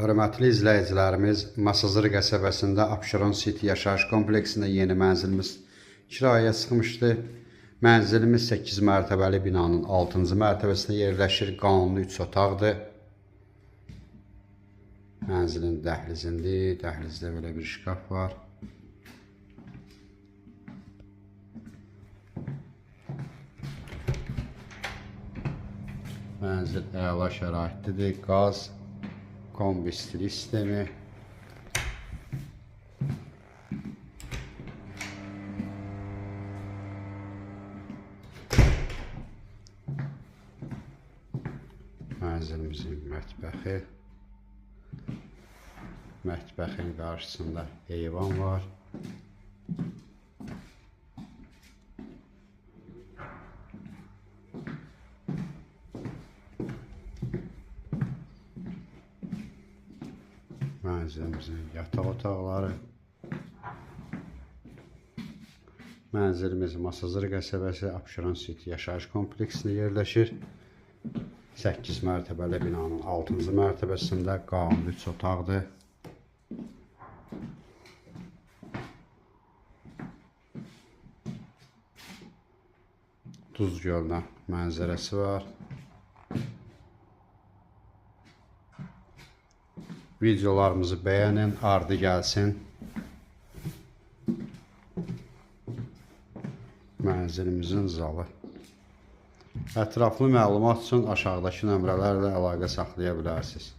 Hörmətli izləyicilərimiz, Masazır qəsəbəsində Abşeron City yaşayış kompleksində yeni mənzilimiz kirayəyə çıxmışdı. Mənzilimiz 8 mərtəbəli binanın 6-cı mərtəbəsində yerləşir. Qanunlu 3 otaqdır. Mənzilin dəhlizindir. Dəhlizdə belə bir şkaf var. Mənzil əla şəraitlidir. Qaz, kombi stil sistemi. Mənzilimizin mətbəxi. Mətbəxin qarşısında eyvan var. Mənzilimizin yataq otaqları. Mənzilimiz Masazır qəsəbəsi Abşeron City yaşayış kompleksində yerləşir. 8 mərtəbəli binanın 6-cı mərtəbəsində qanunlu 3 otaqdır. Duz gölünə mənzərəsi var. Videolarımızı bəyənin, ardı gəlsin. Mənzilimizin zalı. Ətraflı məlumat üçün aşağıdakı nömrələrlə əlaqə saxlaya bilərsiniz.